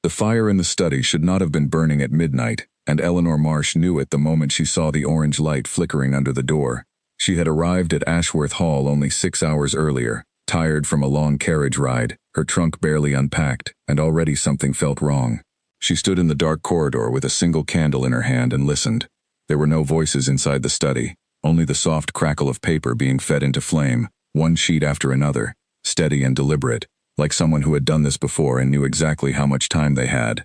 The fire in the study should not have been burning at midnight, and Eleanor Marsh knew it the moment she saw the orange light flickering under the door. She had arrived at Ashworth Hall only 6 hours earlier, tired from a long carriage ride, her trunk barely unpacked, and already something felt wrong. She stood in the dark corridor with a single candle in her hand and listened. There were no voices inside the study, only the soft crackle of paper being fed into flame, one sheet after another, steady and deliberate, like someone who had done this before and knew exactly how much time they had.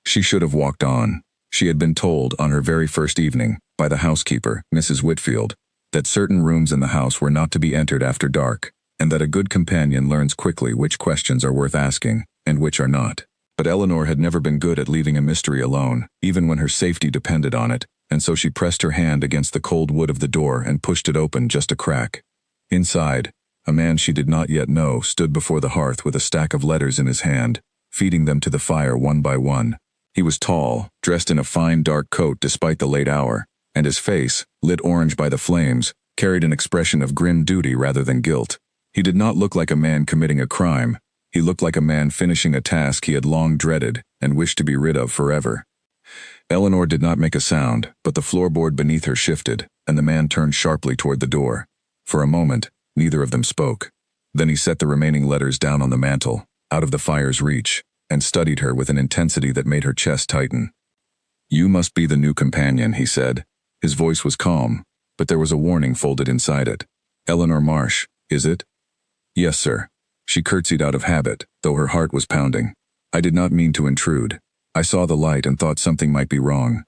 She should have walked on. She had been told on her very first evening, by the housekeeper, Mrs. Whitfield, that certain rooms in the house were not to be entered after dark, and that a good companion learns quickly which questions are worth asking, and which are not. But Eleanor had never been good at leaving a mystery alone, even when her safety depended on it, and so she pressed her hand against the cold wood of the door and pushed it open just a crack. Inside, a man she did not yet know stood before the hearth with a stack of letters in his hand, feeding them to the fire one by one. He was tall, dressed in a fine dark coat despite the late hour, and his face, lit orange by the flames, carried an expression of grim duty rather than guilt. He did not look like a man committing a crime. He looked like a man finishing a task he had long dreaded and wished to be rid of forever. Eleanor did not make a sound, but the floorboard beneath her shifted, and the man turned sharply toward the door. For a moment, neither of them spoke. Then he set the remaining letters down on the mantel, out of the fire's reach, and studied her with an intensity that made her chest tighten. "You must be the new companion," he said. His voice was calm, but there was a warning folded inside it. "Eleanor Marsh, is it?" "Yes, sir." She curtsied out of habit, though her heart was pounding. "I did not mean to intrude. I saw the light and thought something might be wrong."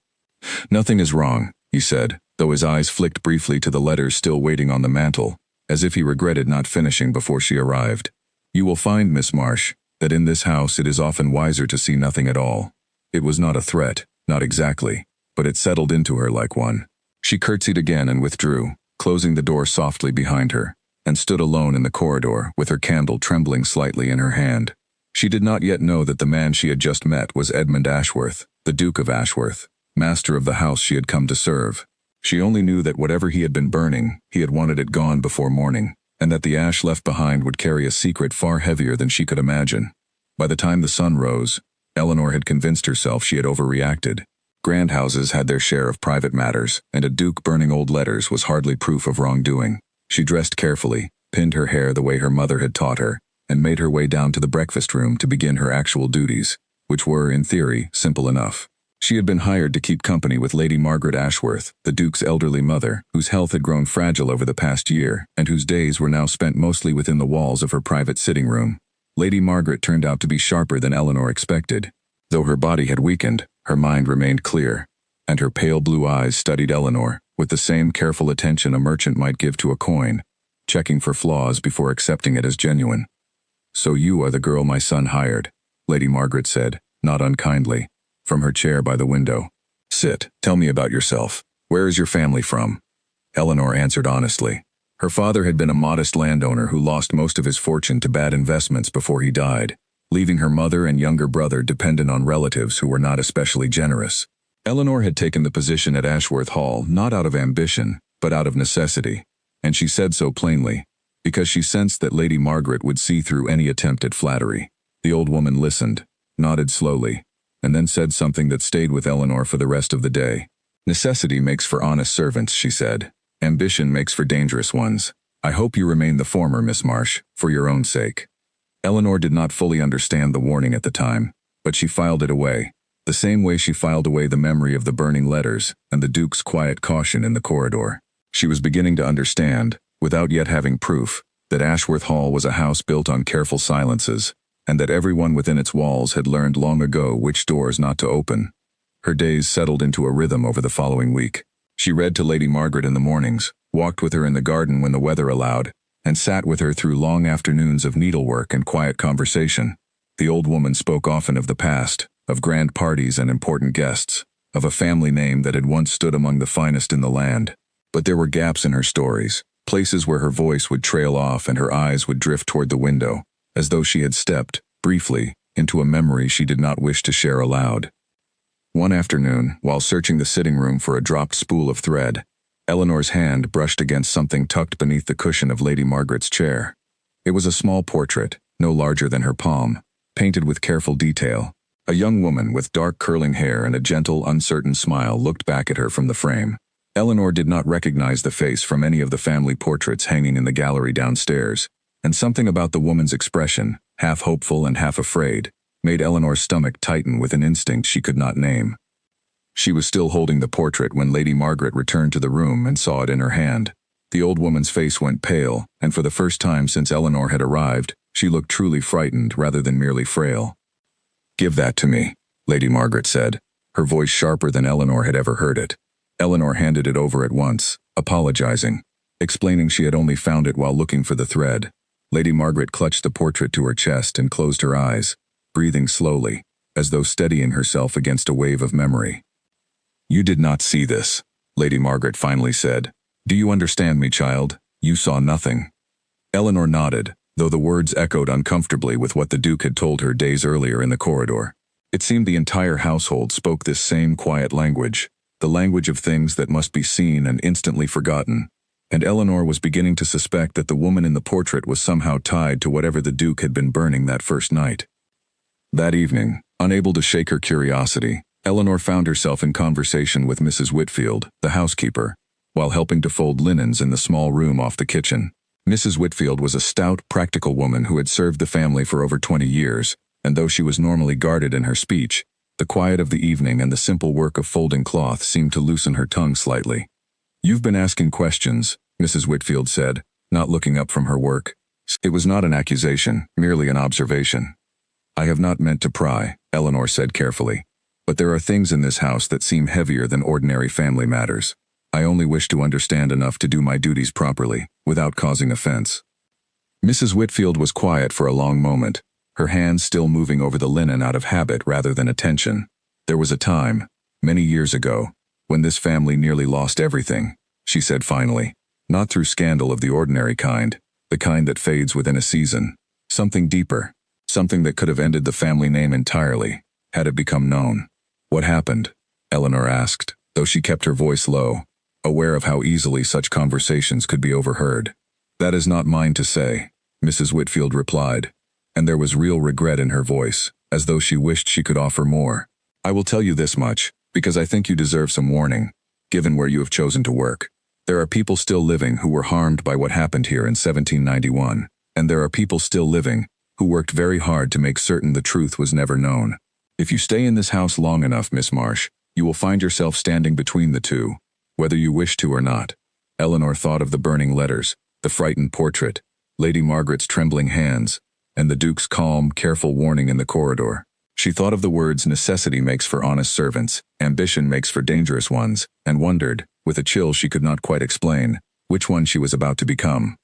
"Nothing is wrong," he said, though his eyes flicked briefly to the letters still waiting on the mantel, as if he regretted not finishing before she arrived. "You will find, Miss Marsh, that in this house it is often wiser to see nothing at all." It was not a threat, not exactly, but it settled into her like one. She curtsied again and withdrew, closing the door softly behind her, and stood alone in the corridor with her candle trembling slightly in her hand. She did not yet know that the man she had just met was Edmund Ashworth, the Duke of Ashworth, master of the house she had come to serve. She only knew that whatever he had been burning, he had wanted it gone before morning, and that the ash left behind would carry a secret far heavier than she could imagine. By the time the sun rose, Eleanor had convinced herself she had overreacted. Grand houses had their share of private matters, and a duke burning old letters was hardly proof of wrongdoing. She dressed carefully, pinned her hair the way her mother had taught her, and made her way down to the breakfast room to begin her actual duties, which were, in theory, simple enough. She had been hired to keep company with Lady Margaret Ashworth, the Duke's elderly mother, whose health had grown fragile over the past year, and whose days were now spent mostly within the walls of her private sitting room. Lady Margaret turned out to be sharper than Eleanor expected. Though her body had weakened, her mind remained clear, and her pale blue eyes studied Eleanor with the same careful attention a merchant might give to a coin, checking for flaws before accepting it as genuine. "So you are the girl my son hired," Lady Margaret said, not unkindly, from her chair by the window. "Sit, tell me about yourself. Where is your family from?" Eleanor answered honestly. Her father had been a modest landowner who lost most of his fortune to bad investments before he died, leaving her mother and younger brother dependent on relatives who were not especially generous. Eleanor had taken the position at Ashworth Hall not out of ambition, but out of necessity, and she said so plainly, because she sensed that Lady Margaret would see through any attempt at flattery. The old woman listened, nodded slowly, and then said something that stayed with Eleanor for the rest of the day. "Necessity makes for honest servants," she said. "Ambition makes for dangerous ones. I hope you remain the former, Miss Marsh, for your own sake." Eleanor did not fully understand the warning at the time, but she filed it away, the same way she filed away the memory of the burning letters and the Duke's quiet caution in the corridor. She was beginning to understand, without yet having proof, that Ashworth Hall was a house built on careful silences, and that everyone within its walls had learned long ago which doors not to open. Her days settled into a rhythm over the following week. She read to Lady Margaret in the mornings, walked with her in the garden when the weather allowed, and sat with her through long afternoons of needlework and quiet conversation. The old woman spoke often of the past, of grand parties and important guests, of a family name that had once stood among the finest in the land. But there were gaps in her stories, places where her voice would trail off and her eyes would drift toward the window, as though she had stepped, briefly, into a memory she did not wish to share aloud. One afternoon, while searching the sitting room for a dropped spool of thread, Eleanor's hand brushed against something tucked beneath the cushion of Lady Margaret's chair. It was a small portrait, no larger than her palm, painted with careful detail, A young woman with dark curling hair and a gentle, uncertain smile looked back at her from the frame. Eleanor did not recognize the face from any of the family portraits hanging in the gallery downstairs, and something about the woman's expression, half hopeful and half afraid, made Eleanor's stomach tighten with an instinct she could not name. She was still holding the portrait when Lady Margaret returned to the room and saw it in her hand. The old woman's face went pale, and for the first time since Eleanor had arrived, she looked truly frightened rather than merely frail. "Give that to me," Lady Margaret said, her voice sharper than Eleanor had ever heard it. Eleanor handed it over at once, apologizing, explaining she had only found it while looking for the thread. Lady Margaret clutched the portrait to her chest and closed her eyes, breathing slowly, as though steadying herself against a wave of memory. "You did not see this," Lady Margaret finally said. "Do you understand me, child? You saw nothing." Eleanor nodded, though the words echoed uncomfortably with what the Duke had told her days earlier in the corridor. It seemed the entire household spoke this same quiet language, the language of things that must be seen and instantly forgotten, and Eleanor was beginning to suspect that the woman in the portrait was somehow tied to whatever the Duke had been burning that first night. That evening, unable to shake her curiosity, Eleanor found herself in conversation with Mrs. Whitfield, the housekeeper, while helping to fold linens in the small room off the kitchen. Mrs. Whitfield was a stout, practical woman who had served the family for over 20 years, and though she was normally guarded in her speech, the quiet of the evening and the simple work of folding cloth seemed to loosen her tongue slightly. "You've been asking questions," Mrs. Whitfield said, not looking up from her work. It was not an accusation, merely an observation. "I have not meant to pry," Eleanor said carefully, "but there are things in this house that seem heavier than ordinary family matters. I only wish to understand enough to do my duties properly, without causing offense." Mrs. Whitfield was quiet for a long moment, her hands still moving over the linen out of habit rather than attention. "There was a time, many years ago, when this family nearly lost everything," she said finally. "Not through scandal of the ordinary kind, the kind that fades within a season. Something deeper, something that could have ended the family name entirely, had it become known." "What happened?" Eleanor asked, though she kept her voice low, aware of how easily such conversations could be overheard. "That is not mine to say," Mrs. Whitfield replied, and there was real regret in her voice, as though she wished she could offer more. "I will tell you this much, because I think you deserve some warning, given where you have chosen to work. There are people still living who were harmed by what happened here in 1791, and there are people still living who worked very hard to make certain the truth was never known. If you stay in this house long enough, Miss Marsh, you will find yourself standing between the two, whether you wish to or not." Eleanor thought of the burning letters, the frightened portrait, Lady Margaret's trembling hands, and the Duke's calm, careful warning in the corridor. She thought of the words necessity makes for honest servants, ambition makes for dangerous ones, and wondered, with a chill she could not quite explain, which one she was about to become.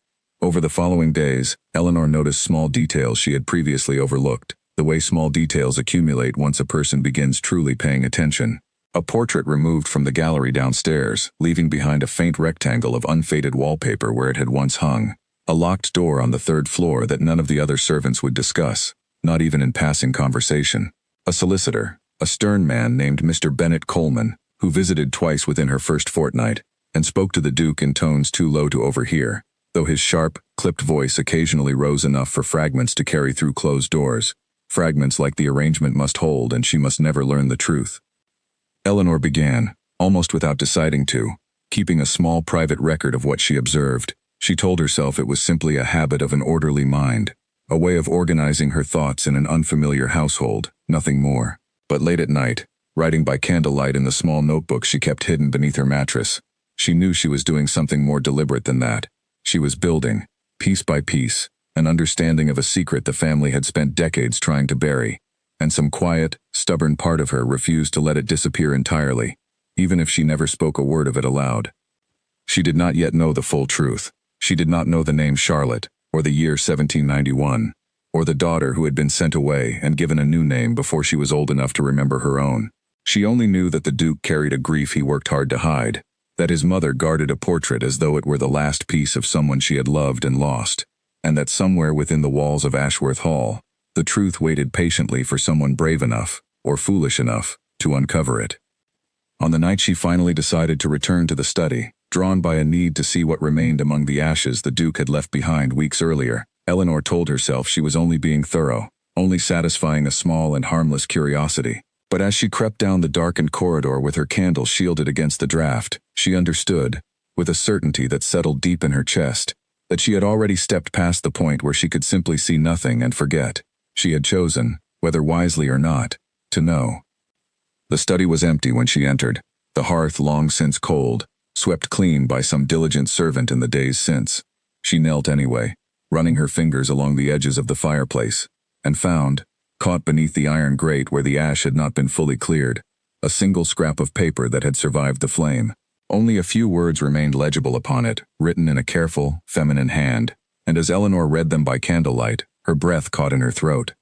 Over the following days, Eleanor noticed small details she had previously overlooked, the way small details accumulate once a person begins truly paying attention. A portrait removed from the gallery downstairs, leaving behind a faint rectangle of unfaded wallpaper where it had once hung. A locked door on the third floor that none of the other servants would discuss, not even in passing conversation. A solicitor, a stern man named Mr. Bennet Coleman, who visited twice within her first fortnight, and spoke to the Duke in tones too low to overhear, though his sharp, clipped voice occasionally rose enough for fragments to carry through closed doors, fragments like the arrangement must hold and she must never learn the truth. Eleanor began, almost without deciding to, keeping a small private record of what she observed. She told herself it was simply a habit of an orderly mind, a way of organizing her thoughts in an unfamiliar household, nothing more. But late at night, writing by candlelight in the small notebook she kept hidden beneath her mattress, she knew she was doing something more deliberate than that. She was building, piece by piece, an understanding of a secret the family had spent decades trying to bury, and some quiet, stubborn part of her refused to let it disappear entirely, even if she never spoke a word of it aloud. She did not yet know the full truth. She did not know the name Charlotte, or the year 1791, or the daughter who had been sent away and given a new name before she was old enough to remember her own. She only knew that the Duke carried a grief he worked hard to hide, that his mother guarded a portrait as though it were the last piece of someone she had loved and lost, and that somewhere within the walls of Ashworth Hall, the truth waited patiently for someone brave enough, or foolish enough, to uncover it. On the night she finally decided to return to the study, drawn by a need to see what remained among the ashes the Duke had left behind weeks earlier, Eleanor told herself she was only being thorough, only satisfying a small and harmless curiosity. But as she crept down the darkened corridor with her candle shielded against the draft, she understood, with a certainty that settled deep in her chest, that she had already stepped past the point where she could simply see nothing and forget. She had chosen, whether wisely or not, to know. The study was empty when she entered, the hearth long since cold, swept clean by some diligent servant in the days since. She knelt anyway, running her fingers along the edges of the fireplace, and found, caught beneath the iron grate where the ash had not been fully cleared, a single scrap of paper that had survived the flame. Only a few words remained legible upon it, written in a careful, feminine hand, and as Eleanor read them by candlelight, her breath caught in her throat.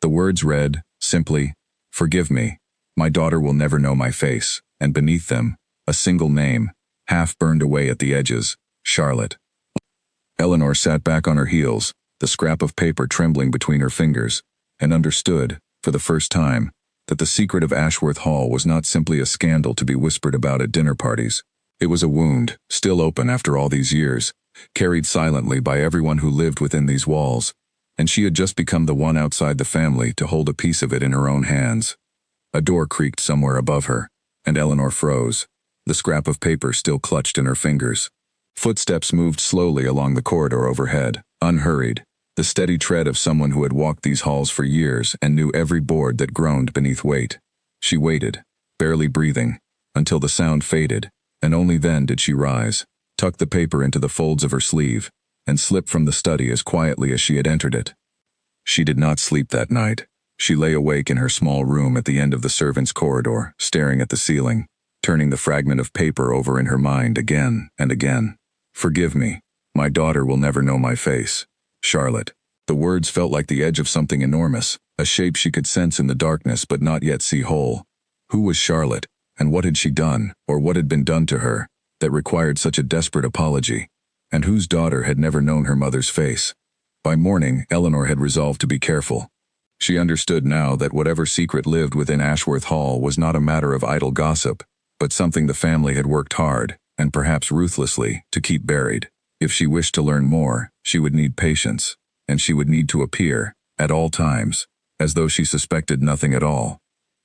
The words read, simply, "Forgive me. My daughter will never know my face," and beneath them, a single name, half burned away at the edges, Charlotte. Eleanor sat back on her heels, the scrap of paper trembling between her fingers, and understood, for the first time, that the secret of Ashworth Hall was not simply a scandal to be whispered about at dinner parties. It was a wound, still open after all these years, carried silently by everyone who lived within these walls, and she had just become the one outside the family to hold a piece of it in her own hands. A door creaked somewhere above her, and Eleanor froze, the scrap of paper still clutched in her fingers. Footsteps moved slowly along the corridor overhead, unhurried, the steady tread of someone who had walked these halls for years and knew every board that groaned beneath weight. She waited, barely breathing, until the sound faded, and only then did she rise, tuck the paper into the folds of her sleeve, and slip from the study as quietly as she had entered it. She did not sleep that night. She lay awake in her small room at the end of the servants' corridor, staring at the ceiling, turning the fragment of paper over in her mind again and again. "Forgive me. My daughter will never know my face. Charlotte." The words felt like the edge of something enormous, a shape she could sense in the darkness but not yet see whole. Who was Charlotte, and what had she done, or what had been done to her, that required such a desperate apology? And whose daughter had never known her mother's face? By morning, Eleanor had resolved to be careful. She understood now that whatever secret lived within Ashworth Hall was not a matter of idle gossip, but something the family had worked hard, and perhaps ruthlessly, to keep buried. If she wished to learn more, she would need patience, and she would need to appear, at all times, as though she suspected nothing at all.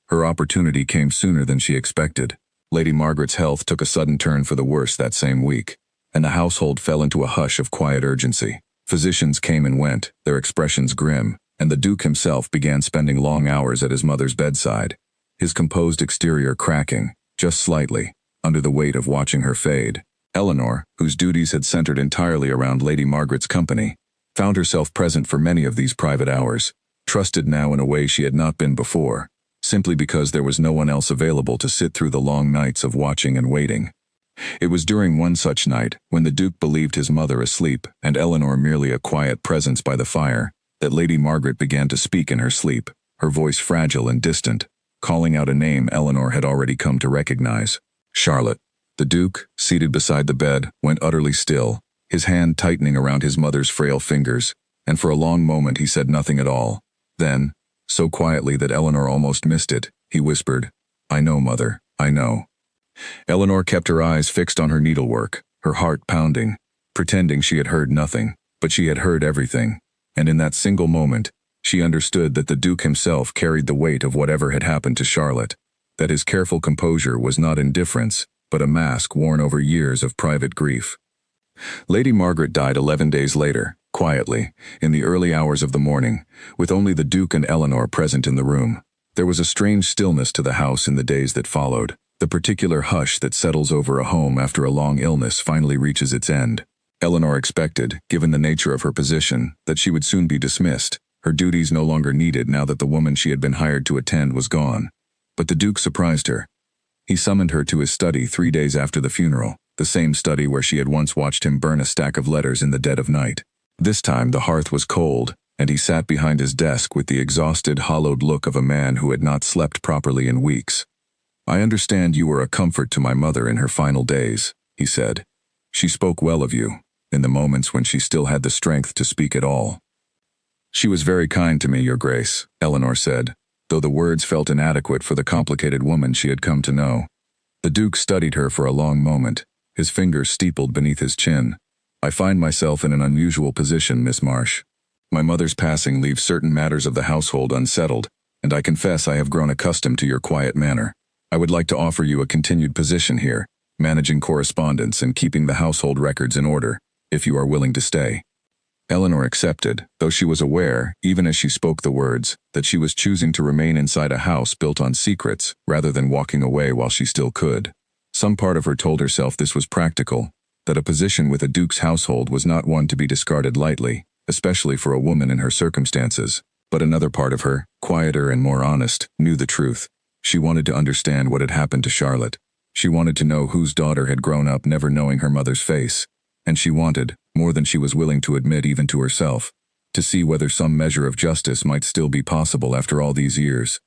Her opportunity came sooner than she expected. Lady Margaret's health took a sudden turn for the worse that same week, and the household fell into a hush of quiet urgency. Physicians came and went, their expressions grim, and the Duke himself began spending long hours at his mother's bedside, his composed exterior cracking, just slightly, under the weight of watching her fade. Eleanor, whose duties had centered entirely around Lady Margaret's company, found herself present for many of these private hours, trusted now in a way she had not been before, simply because there was no one else available to sit through the long nights of watching and waiting. It was during one such night, when the Duke believed his mother asleep and Eleanor merely a quiet presence by the fire, that Lady Margaret began to speak in her sleep, her voice fragile and distant, calling out a name Eleanor had already come to recognize. "Charlotte." The Duke, seated beside the bed, went utterly still, his hand tightening around his mother's frail fingers, and for a long moment he said nothing at all. Then, so quietly that Eleanor almost missed it, he whispered, "I know, Mother, I know." Eleanor kept her eyes fixed on her needlework, her heart pounding, pretending she had heard nothing, but she had heard everything, and in that single moment, she understood that the Duke himself carried the weight of whatever had happened to Charlotte, that his careful composure was not indifference, but a mask worn over years of private grief. Lady Margaret died 11 days later, quietly, in the early hours of the morning, with only the Duke and Eleanor present in the room. There was a strange stillness to the house in the days that followed, the particular hush that settles over a home after a long illness finally reaches its end. Eleanor expected, given the nature of her position, that she would soon be dismissed, her duties no longer needed now that the woman she had been hired to attend was gone. But the Duke surprised her. He summoned her to his study 3 days after the funeral, the same study where she had once watched him burn a stack of letters in the dead of night. This time the hearth was cold, and he sat behind his desk with the exhausted, hollowed look of a man who had not slept properly in weeks. "I understand you were a comfort to my mother in her final days," he said. "She spoke well of you, in the moments when she still had the strength to speak at all." "She was very kind to me, Your Grace," Eleanor said, though the words felt inadequate for the complicated woman she had come to know. The Duke studied her for a long moment, his fingers steepled beneath his chin. "I find myself in an unusual position, Miss Marsh. My mother's passing leaves certain matters of the household unsettled, and I confess I have grown accustomed to your quiet manner. I would like to offer you a continued position here, managing correspondence and keeping the household records in order, if you are willing to stay." Eleanor accepted, though she was aware, even as she spoke the words, that she was choosing to remain inside a house built on secrets, rather than walking away while she still could. Some part of her told herself this was practical, that a position with a duke's household was not one to be discarded lightly, especially for a woman in her circumstances. But another part of her, quieter and more honest, knew the truth. She wanted to understand what had happened to Charlotte. She wanted to know whose daughter had grown up never knowing her mother's face. And she wanted, more than she was willing to admit even to herself, to see whether some measure of justice might still be possible after all these years.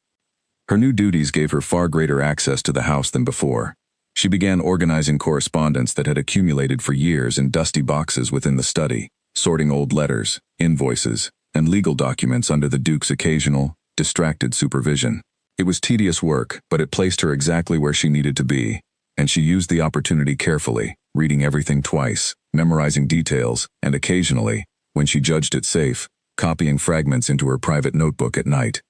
Her new duties gave her far greater access to the house than before. She began organizing correspondence that had accumulated for years in dusty boxes within the study, sorting old letters, invoices, and legal documents under the Duke's occasional, distracted supervision. It was tedious work, but it placed her exactly where she needed to be, and she used the opportunity carefully, reading everything twice, memorizing details, and occasionally, when she judged it safe, copying fragments into her private notebook at night.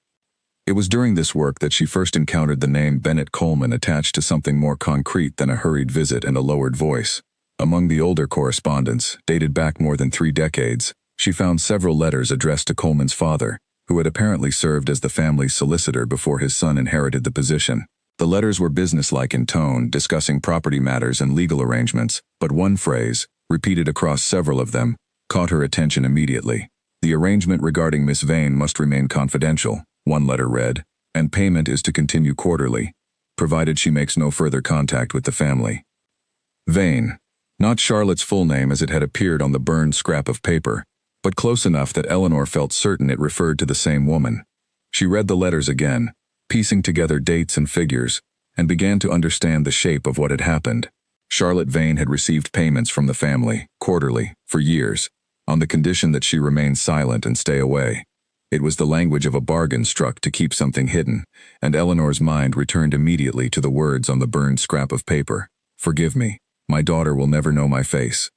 It was during this work that she first encountered the name Bennett Coleman attached to something more concrete than a hurried visit and a lowered voice. Among the older correspondence, dated back more than 3 decades, she found several letters addressed to Coleman's father, who had apparently served as the family's solicitor before his son inherited the position. The letters were businesslike in tone, discussing property matters and legal arrangements, but one phrase, repeated across several of them, caught her attention immediately. "The arrangement regarding Miss Vane must remain confidential," one letter read, "and payment is to continue quarterly, provided she makes no further contact with the family." Vane. Not Charlotte's full name as it had appeared on the burned scrap of paper, but close enough that Eleanor felt certain it referred to the same woman. She read the letters again, piecing together dates and figures, and began to understand the shape of what had happened. Charlotte Vane had received payments from the family, quarterly, for years, on the condition that she remain silent and stay away. It was the language of a bargain struck to keep something hidden, and Eleanor's mind returned immediately to the words on the burned scrap of paper. "Forgive me. My daughter will never know my face."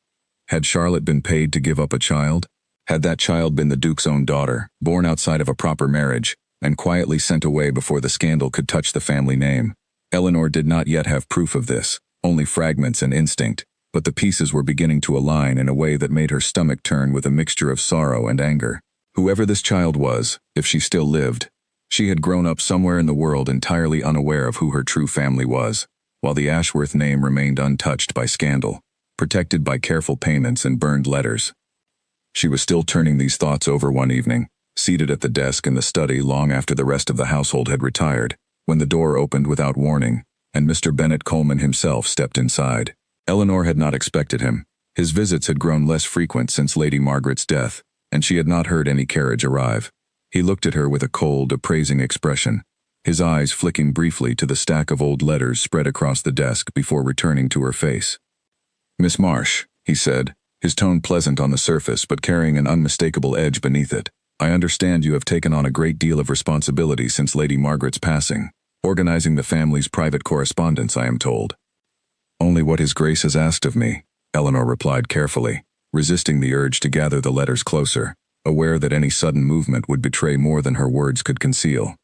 Had Charlotte been paid to give up a child? Had that child been the Duke's own daughter, born outside of a proper marriage, and quietly sent away before the scandal could touch the family name? Eleanor did not yet have proof of this, only fragments and instinct, but the pieces were beginning to align in a way that made her stomach turn with a mixture of sorrow and anger. Whoever this child was, if she still lived, she had grown up somewhere in the world entirely unaware of who her true family was, while the Ashworth name remained untouched by scandal, protected by careful payments and burned letters. She was still turning these thoughts over one evening, seated at the desk in the study long after the rest of the household had retired, when the door opened without warning, and Mr. Bennett Coleman himself stepped inside. Eleanor had not expected him. His visits had grown less frequent since Lady Margaret's death, and she had not heard any carriage arrive. He looked at her with a cold, appraising expression, his eyes flicking briefly to the stack of old letters spread across the desk before returning to her face. "Miss Marsh," he said, his tone pleasant on the surface but carrying an unmistakable edge beneath it. "I understand you have taken on a great deal of responsibility since Lady Margaret's passing, organizing the family's private correspondence, I am told." "Only what His Grace has asked of me," Eleanor replied carefully, resisting the urge to gather the letters closer, aware that any sudden movement would betray more than her words could conceal.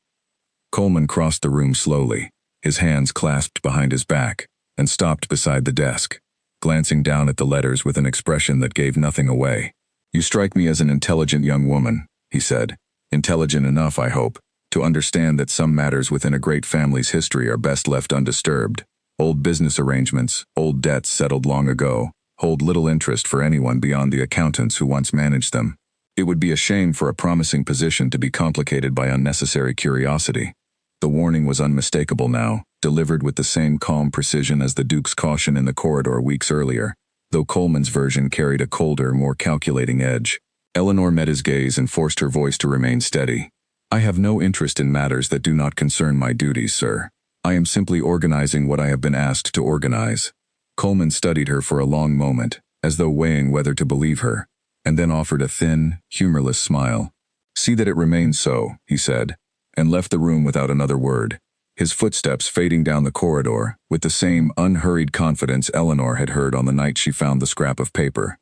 Coleman crossed the room slowly, his hands clasped behind his back, and stopped beside the desk, glancing down at the letters with an expression that gave nothing away. "You strike me as an intelligent young woman," he said. "Intelligent enough, I hope, to understand that some matters within a great family's history are best left undisturbed. Old business arrangements, old debts settled long ago, hold little interest for anyone beyond the accountants who once managed them. It would be a shame for a promising position to be complicated by unnecessary curiosity." The warning was unmistakable now, delivered with the same calm precision as the Duke's caution in the corridor weeks earlier, though Coleman's version carried a colder, more calculating edge. Eleanor met his gaze and forced her voice to remain steady. "I have no interest in matters that do not concern my duties, sir. I am simply organizing what I have been asked to organize." Coleman studied her for a long moment, as though weighing whether to believe her, and then offered a thin, humorless smile. "See that it remains so," he said, and left the room without another word, his footsteps fading down the corridor with the same unhurried confidence Eleanor had heard on the night she found the scrap of paper.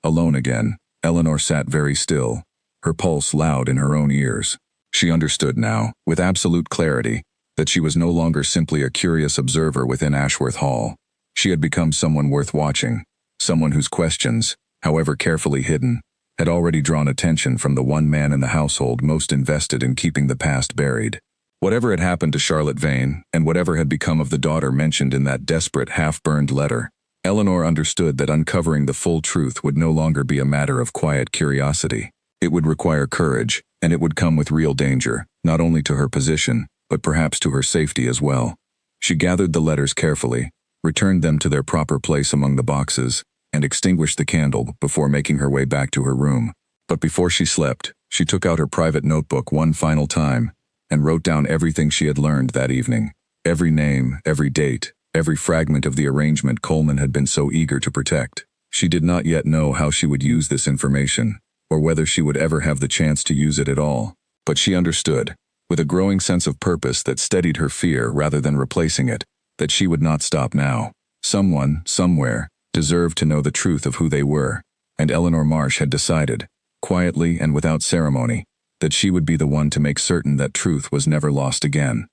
Alone again, Eleanor sat very still, her pulse loud in her own ears. She understood now, with absolute clarity, that she was no longer simply a curious observer within Ashworth Hall. She had become someone worth watching, someone whose questions, however carefully hidden, had already drawn attention from the one man in the household most invested in keeping the past buried. Whatever had happened to Charlotte Vane, and whatever had become of the daughter mentioned in that desperate, half-burned letter, Eleanor understood that uncovering the full truth would no longer be a matter of quiet curiosity. It would require courage, and it would come with real danger, not only to her position, but perhaps to her safety as well. She gathered the letters carefully, returned them to their proper place among the boxes, and extinguished the candle before making her way back to her room. But before she slept, she took out her private notebook one final time and wrote down everything she had learned that evening. Every name, every date, every fragment of the arrangement Coleman had been so eager to protect. She did not yet know how she would use this information, or whether she would ever have the chance to use it at all. But she understood, with a growing sense of purpose that steadied her fear rather than replacing it, that she would not stop now. Someone, somewhere, deserved to know the truth of who they were, and Eleanor Marsh had decided, quietly and without ceremony, that she would be the one to make certain that truth was never lost again.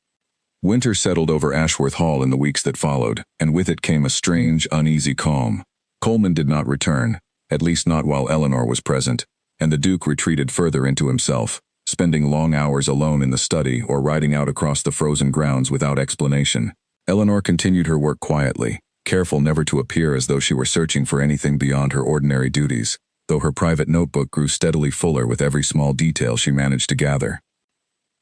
Winter settled over Ashworth Hall in the weeks that followed, and with it came a strange, uneasy calm. Coleman did not return, at least not while Eleanor was present, and the Duke retreated further into himself, spending long hours alone in the study or riding out across the frozen grounds without explanation. Eleanor continued her work quietly, careful never to appear as though she were searching for anything beyond her ordinary duties, though her private notebook grew steadily fuller with every small detail she managed to gather.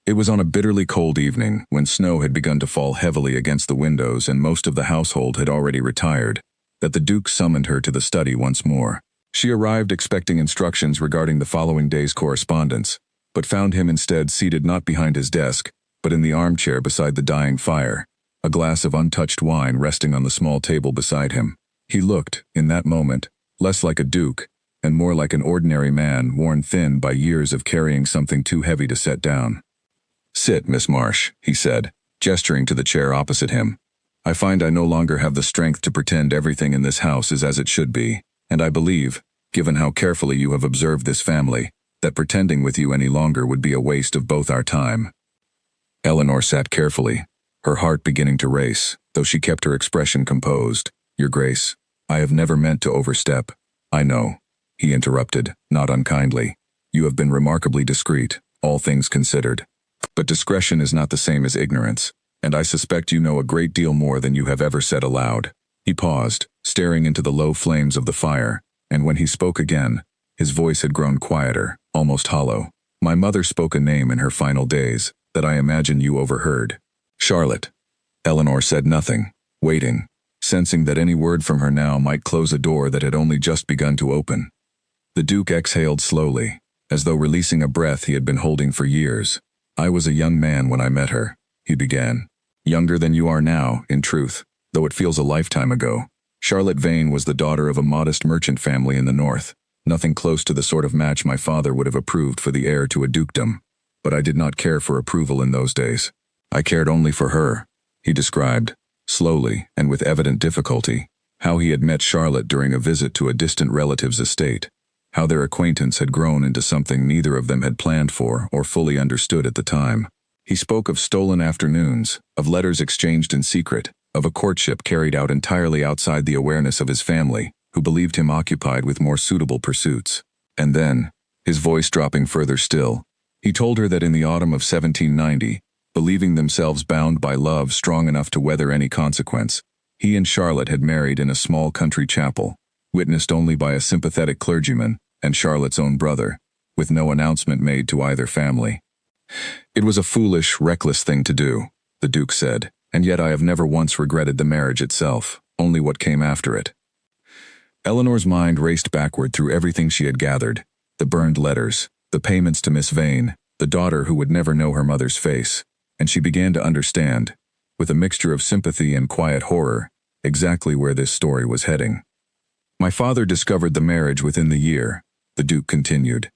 It was on a bitterly cold evening, when snow had begun to fall heavily against the windows and most of the household had already retired, that the Duke summoned her to the study once more. She arrived expecting instructions regarding the following day's correspondence, but found him instead seated not behind his desk, but in the armchair beside the dying fire, a glass of untouched wine resting on the small table beside him. He looked, in that moment, less like a duke, and more like an ordinary man worn thin by years of carrying something too heavy to set down. "Sit, Miss Marsh," he said, gesturing to the chair opposite him. "I find I no longer have the strength to pretend everything in this house is as it should be, and I believe, given how carefully you have observed this family, that pretending with you any longer would be a waste of both our time." Eleanor sat carefully, her heart beginning to race, though she kept her expression composed. "Your Grace, I have never meant to overstep." "I know," he interrupted, not unkindly. "You have been remarkably discreet, all things considered. But discretion is not the same as ignorance, and I suspect you know a great deal more than you have ever said aloud." He paused, staring into the low flames of the fire, and when he spoke again, his voice had grown quieter, almost hollow. "My mother spoke a name in her final days that I imagine you overheard. Charlotte." Eleanor said nothing, waiting, sensing that any word from her now might close a door that had only just begun to open. The Duke exhaled slowly, as though releasing a breath he had been holding for years. "I was a young man when I met her," he began. "Younger than you are now, in truth, though it feels a lifetime ago. Charlotte Vane was the daughter of a modest merchant family in the north, nothing close to the sort of match my father would have approved for the heir to a dukedom. But I did not care for approval in those days. I cared only for her." He described, slowly and with evident difficulty, how he had met Charlotte during a visit to a distant relative's estate, how their acquaintance had grown into something neither of them had planned for or fully understood at the time. He spoke of stolen afternoons, of letters exchanged in secret, of a courtship carried out entirely outside the awareness of his family, who believed him occupied with more suitable pursuits. And then, his voice dropping further still, he told her that in the autumn of 1790, believing themselves bound by love strong enough to weather any consequence, he and Charlotte had married in a small country chapel, witnessed only by a sympathetic clergyman and Charlotte's own brother, with no announcement made to either family. "It was a foolish, reckless thing to do," the Duke said, "and yet I have never once regretted the marriage itself, only what came after it." Eleanor's mind raced backward through everything she had gathered, the burned letters, the payments to Miss Vane, the daughter who would never know her mother's face, and she began to understand, with a mixture of sympathy and quiet horror, exactly where this story was heading. "My father discovered the marriage within the year," the Duke continued.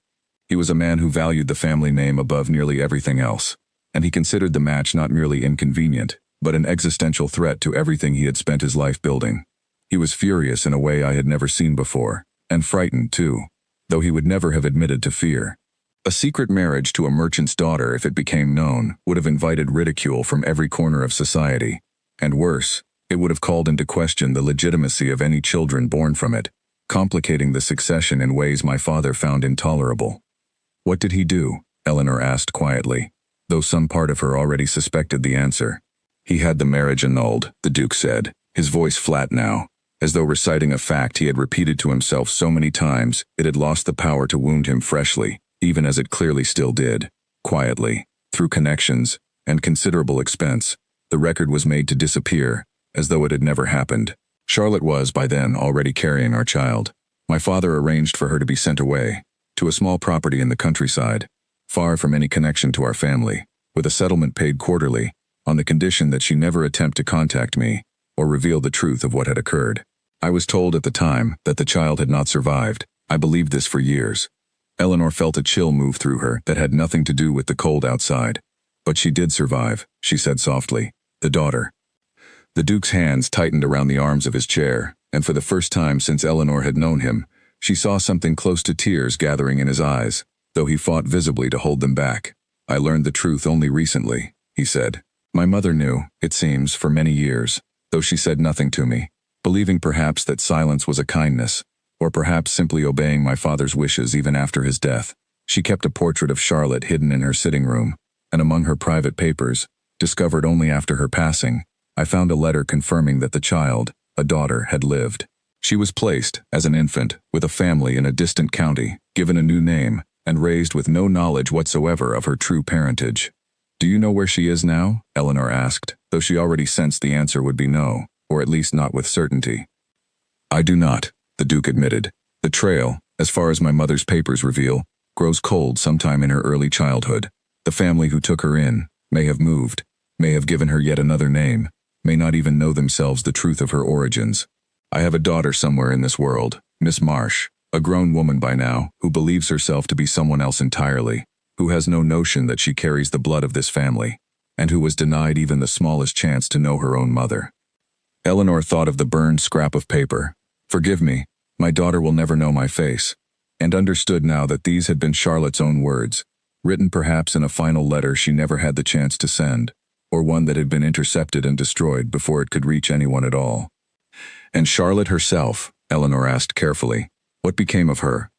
"He was a man who valued the family name above nearly everything else, and he considered the match not merely inconvenient, but an existential threat to everything he had spent his life building. He was furious in a way I had never seen before, and frightened too, though he would never have admitted to fear. A secret marriage to a merchant's daughter, if it became known, would have invited ridicule from every corner of society. And worse, it would have called into question the legitimacy of any children born from it, complicating the succession in ways my father found intolerable. What did he do? Eleanor asked quietly, though some part of her already suspected the answer. He had the marriage annulled, the Duke said, his voice flat now, as though reciting a fact he had repeated to himself so many times it had lost the power to wound him freshly, even as it clearly still did. Quietly, through connections and considerable expense, the record was made to disappear, as though it had never happened. Charlotte was, by then, already carrying our child. My father arranged for her to be sent away, to a small property in the countryside, far from any connection to our family, with a settlement paid quarterly, on the condition that she never attempt to contact me, or reveal the truth of what had occurred. I was told at the time that the child had not survived. I believed this for years. Eleanor felt a chill move through her that had nothing to do with the cold outside. But she did survive, she said softly. The daughter. The Duke's hands tightened around the arms of his chair, and for the first time since Eleanor had known him, she saw something close to tears gathering in his eyes, though he fought visibly to hold them back. I learned the truth only recently, he said. My mother knew, it seems, for many years, though she said nothing to me, believing perhaps that silence was a kindness, or perhaps simply obeying my father's wishes even after his death. She kept a portrait of Charlotte hidden in her sitting room, and among her private papers, discovered only after her passing, I found a letter confirming that the child, a daughter, had lived. She was placed, as an infant, with a family in a distant county, given a new name, and raised with no knowledge whatsoever of her true parentage. Do you know where she is now? Eleanor asked, though she already sensed the answer would be no, or at least not with certainty. I do not, the Duke admitted. The trail, as far as my mother's papers reveal, grows cold sometime in her early childhood. The family who took her in may have moved, may have given her yet another name, may not even know themselves the truth of her origins. I have a daughter somewhere in this world, Miss Marsh, a grown woman by now, who believes herself to be someone else entirely, who has no notion that she carries the blood of this family, and who was denied even the smallest chance to know her own mother. Eleanor thought of the burned scrap of paper. Forgive me, my daughter will never know my face, and understood now that these had been Charlotte's own words, written perhaps in a final letter she never had the chance to send, or one that had been intercepted and destroyed before it could reach anyone at all. And Charlotte herself, Eleanor asked carefully, what became of her?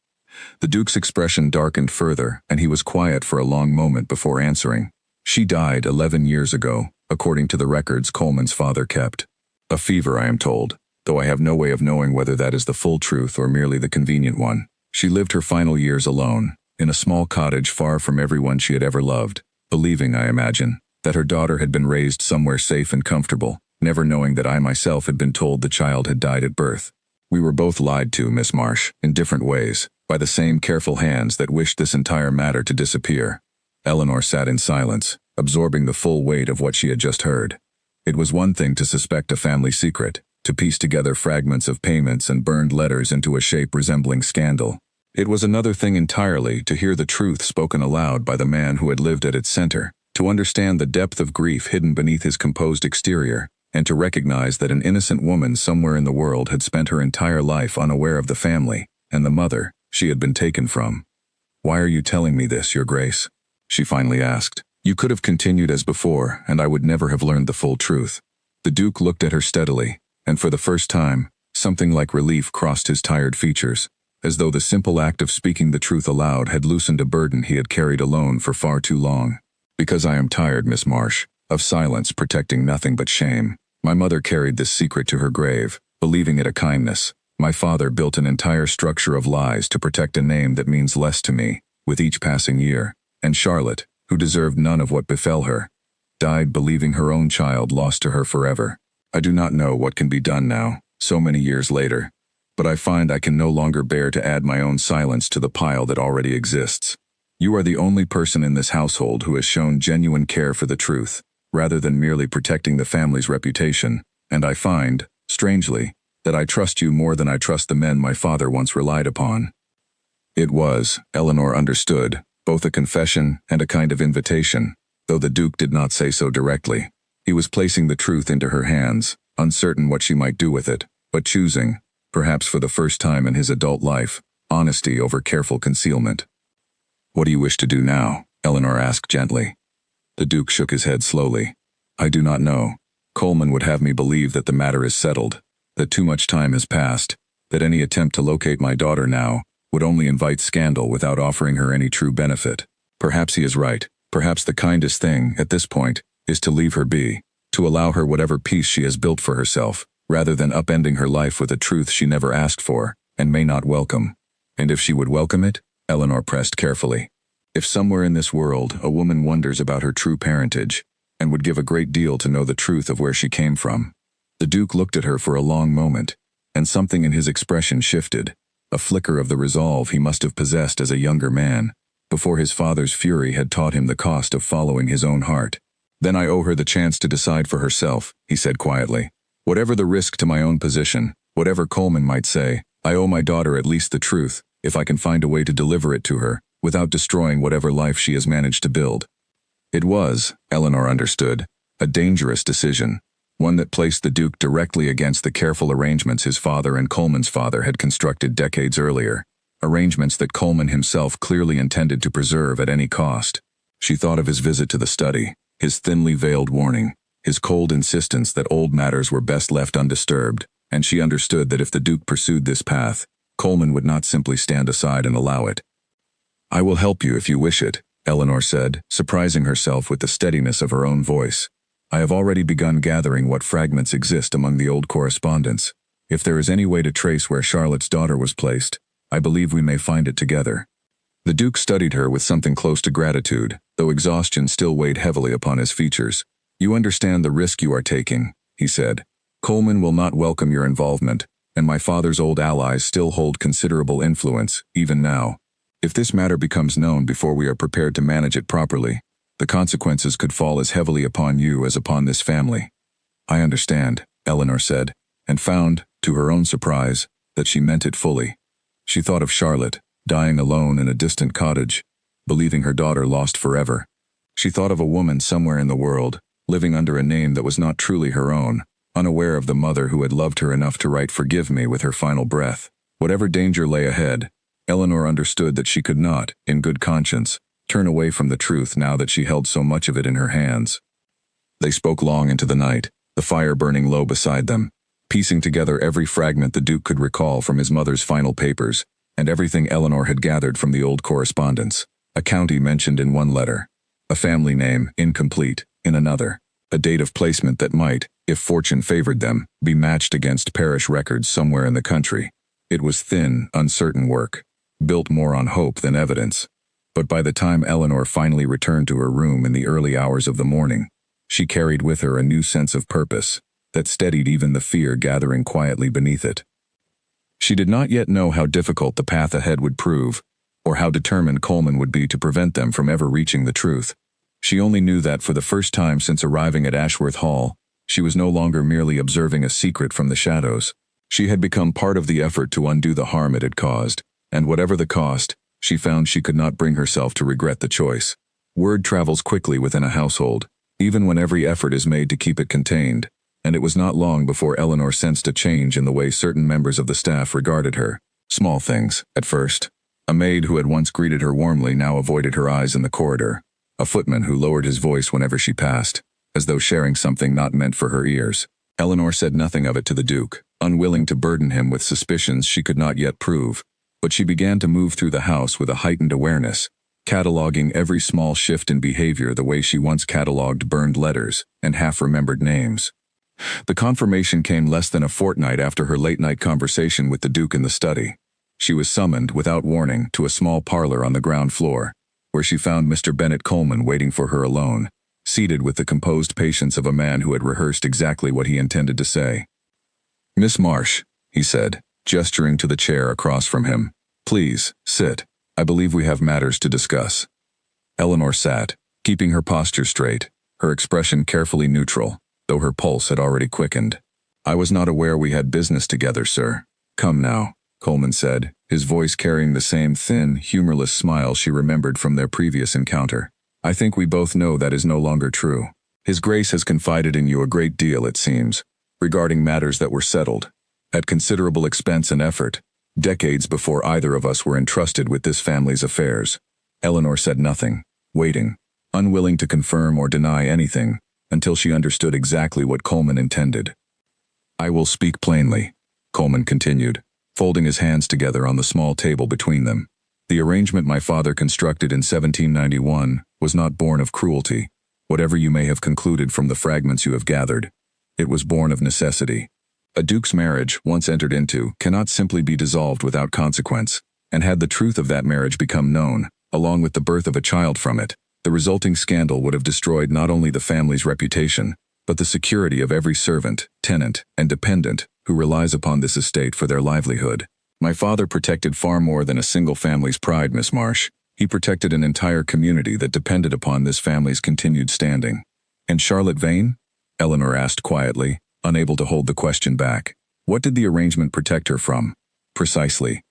The Duke's expression darkened further, and he was quiet for a long moment before answering. She died 11 years ago, according to the records Coleman's father kept. A fever, I am told, though I have no way of knowing whether that is the full truth or merely the convenient one. She lived her final years alone, in a small cottage far from everyone she had ever loved, believing, I imagine, that her daughter had been raised somewhere safe and comfortable, never knowing that I myself had been told the child had died at birth. We were both lied to, Miss Marsh, in different ways, by the same careful hands that wished this entire matter to disappear. Eleanor sat in silence, absorbing the full weight of what she had just heard. It was one thing to suspect a family secret, to piece together fragments of payments and burned letters into a shape resembling scandal. It was another thing entirely to hear the truth spoken aloud by the man who had lived at its center, to understand the depth of grief hidden beneath his composed exterior, and to recognize that an innocent woman somewhere in the world had spent her entire life unaware of the family and the mother she had been taken from. Why are you telling me this, Your Grace? She finally asked. You could have continued as before, and I would never have learned the full truth. The Duke looked at her steadily, and for the first time, something like relief crossed his tired features, as though the simple act of speaking the truth aloud had loosened a burden he had carried alone for far too long. Because I am tired, Miss Marsh, of silence protecting nothing but shame. My mother carried this secret to her grave, believing it a kindness. My father built an entire structure of lies to protect a name that means less to me, with each passing year. And Charlotte, who deserved none of what befell her, died believing her own child lost to her forever. I do not know what can be done now, so many years later, but I find I can no longer bear to add my own silence to the pile that already exists. You are the only person in this household who has shown genuine care for the truth, rather than merely protecting the family's reputation, and I find, strangely, that I trust you more than I trust the men my father once relied upon. It was, Eleanor understood, both a confession and a kind of invitation, though the Duke did not say so directly. He was placing the truth into her hands, uncertain what she might do with it, but choosing, perhaps for the first time in his adult life, honesty over careful concealment. "What do you wish to do now?" Eleanor asked gently. The Duke shook his head slowly. "I do not know. Coleman would have me believe that the matter is settled, that too much time has passed, that any attempt to locate my daughter now would only invite scandal without offering her any true benefit. Perhaps he is right. Perhaps the kindest thing, at this point, is to leave her be, to allow her whatever peace she has built for herself, rather than upending her life with a truth she never asked for, and may not welcome." "And if she would welcome it?" Eleanor pressed carefully. "If somewhere in this world a woman wonders about her true parentage, and would give a great deal to know the truth of where she came from." The Duke looked at her for a long moment, and something in his expression shifted, a flicker of the resolve he must have possessed as a younger man, before his father's fury had taught him the cost of following his own heart. "Then I owe her the chance to decide for herself," he said quietly. "Whatever the risk to my own position, whatever Coleman might say, I owe my daughter at least the truth, if I can find a way to deliver it to her, without destroying whatever life she has managed to build." It was, Eleanor understood, a dangerous decision, one that placed the Duke directly against the careful arrangements his father and Coleman's father had constructed decades earlier, arrangements that Coleman himself clearly intended to preserve at any cost. She thought of his visit to the study, his thinly veiled warning, his cold insistence that old matters were best left undisturbed, and she understood that if the Duke pursued this path, Coleman would not simply stand aside and allow it. "I will help you if you wish it," Eleanor said, surprising herself with the steadiness of her own voice. "I have already begun gathering what fragments exist among the old correspondence. If there is any way to trace where Charlotte's daughter was placed, I believe we may find it together." The Duke studied her with something close to gratitude, though exhaustion still weighed heavily upon his features. "You understand the risk you are taking," he said. "Coleman will not welcome your involvement, and my father's old allies still hold considerable influence, even now. If this matter becomes known before we are prepared to manage it properly, the consequences could fall as heavily upon you as upon this family." "I understand," Eleanor said, and found, to her own surprise, that she meant it fully. She thought of Charlotte, dying alone in a distant cottage, believing her daughter lost forever. She thought of a woman somewhere in the world, living under a name that was not truly her own, unaware of the mother who had loved her enough to write "forgive me" with her final breath. Whatever danger lay ahead, Eleanor understood that she could not, in good conscience, turn away from the truth now that she held so much of it in her hands. They spoke long into the night, the fire burning low beside them, piecing together every fragment the Duke could recall from his mother's final papers, and everything Eleanor had gathered from the old correspondence. A county mentioned in one letter, a family name, incomplete, in another, a date of placement that might, if fortune favored them, be matched against parish records somewhere in the country. It was thin, uncertain work, built more on hope than evidence. But by the time Eleanor finally returned to her room in the early hours of the morning, she carried with her a new sense of purpose that steadied even the fear gathering quietly beneath it. She did not yet know how difficult the path ahead would prove, or how determined Coleman would be to prevent them from ever reaching the truth. She only knew that for the first time since arriving at Ashworth Hall, she was no longer merely observing a secret from the shadows. She had become part of the effort to undo the harm it had caused, and whatever the cost, she found she could not bring herself to regret the choice. Word travels quickly within a household, even when every effort is made to keep it contained, and it was not long before Eleanor sensed a change in the way certain members of the staff regarded her. Small things, at first. A maid who had once greeted her warmly now avoided her eyes in the corridor. A footman who lowered his voice whenever she passed, as though sharing something not meant for her ears. Eleanor said nothing of it to the Duke, unwilling to burden him with suspicions she could not yet prove, but she began to move through the house with a heightened awareness, cataloging every small shift in behavior the way she once cataloged burned letters and half-remembered names. The confirmation came less than a fortnight after her late-night conversation with the Duke in the study. She was summoned, without warning, to a small parlor on the ground floor, where she found Mr. Bennett Coleman waiting for her alone, seated with the composed patience of a man who had rehearsed exactly what he intended to say. "Miss Marsh," he said, gesturing to the chair across from him. "Please, sit. I believe we have matters to discuss." Eleanor sat, keeping her posture straight, her expression carefully neutral, though her pulse had already quickened. "I was not aware we had business together, sir." "Come now," Coleman said, his voice carrying the same thin, humorless smile she remembered from their previous encounter. "I think we both know that is no longer true. His Grace has confided in you a great deal, it seems, regarding matters that were settled, at considerable expense and effort, decades before either of us were entrusted with this family's affairs. Eleanor said nothing, waiting, unwilling to confirm or deny anything, until she understood exactly what Coleman intended. "I will speak plainly," Coleman continued, folding his hands together on the small table between them. "The arrangement my father constructed in 1791 was not born of cruelty, whatever you may have concluded from the fragments you have gathered. It was born of necessity. A duke's marriage, once entered into, cannot simply be dissolved without consequence, and had the truth of that marriage become known, along with the birth of a child from it, the resulting scandal would have destroyed not only the family's reputation, but the security of every servant, tenant, and dependent who relies upon this estate for their livelihood. My father protected far more than a single family's pride, Miss Marsh. He protected an entire community that depended upon this family's continued standing." "And Charlotte Vane?" Eleanor asked quietly, unable to hold the question back. "What did the arrangement protect her from?" "Precisely."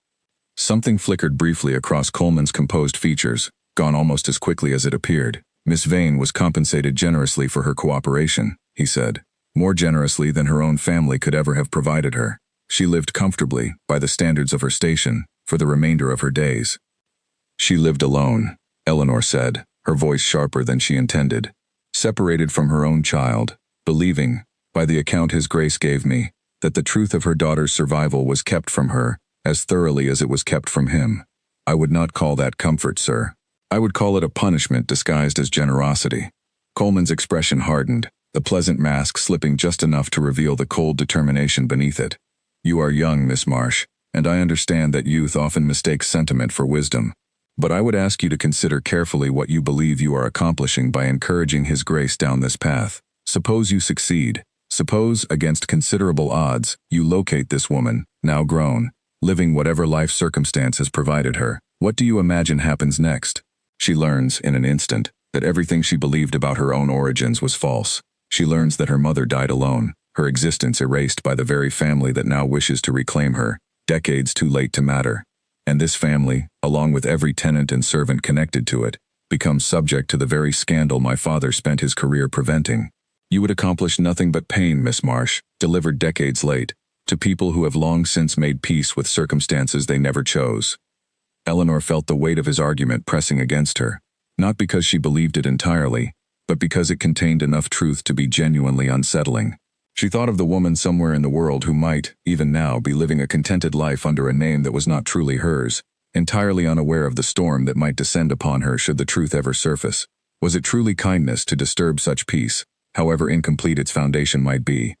Something flickered briefly across Coleman's composed features, gone almost as quickly as it appeared. "Miss Vane was compensated generously for her cooperation," he said, "more generously than her own family could ever have provided her. She lived comfortably, by the standards of her station, for the remainder of her days." "She lived alone," Eleanor said, her voice sharper than she intended, "separated from her own child, believing, by the account His Grace gave me, that the truth of her daughter's survival was kept from her as thoroughly as it was kept from him. I would not call that comfort, sir. I would call it a punishment disguised as generosity." Coleman's expression hardened, the pleasant mask slipping just enough to reveal the cold determination beneath it. "You are young, Miss Marsh, and I understand that youth often mistakes sentiment for wisdom. But I would ask you to consider carefully what you believe you are accomplishing by encouraging His Grace down this path. Suppose you succeed. Suppose, against considerable odds, you locate this woman, now grown, living whatever life circumstance has provided her. What do you imagine happens next? She learns, in an instant, that everything she believed about her own origins was false. She learns that her mother died alone, her existence erased by the very family that now wishes to reclaim her, decades too late to matter. And this family, along with every tenant and servant connected to it, becomes subject to the very scandal my father spent his career preventing. You would accomplish nothing but pain, Miss Marsh, delivered decades late, to people who have long since made peace with circumstances they never chose." Eleanor felt the weight of his argument pressing against her, not because she believed it entirely, but because it contained enough truth to be genuinely unsettling. She thought of the woman somewhere in the world who might, even now, be living a contented life under a name that was not truly hers, entirely unaware of the storm that might descend upon her should the truth ever surface. Was it truly kindness to disturb such peace, however incomplete its foundation might be?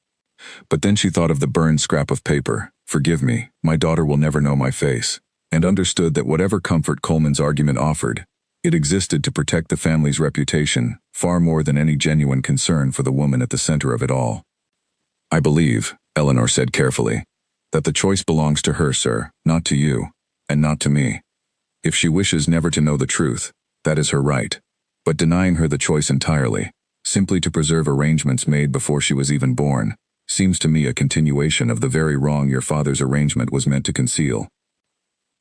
But then she thought of the burned scrap of paper, "Forgive me, my daughter will never know my face," and understood that whatever comfort Coleman's argument offered, it existed to protect the family's reputation far more than any genuine concern for the woman at the center of it all. "I believe," Eleanor said carefully, "that the choice belongs to her, sir, not to you, and not to me. If she wishes never to know the truth, that is her right. But denying her the choice entirely, simply to preserve arrangements made before she was even born, seems to me a continuation of the very wrong your father's arrangement was meant to conceal."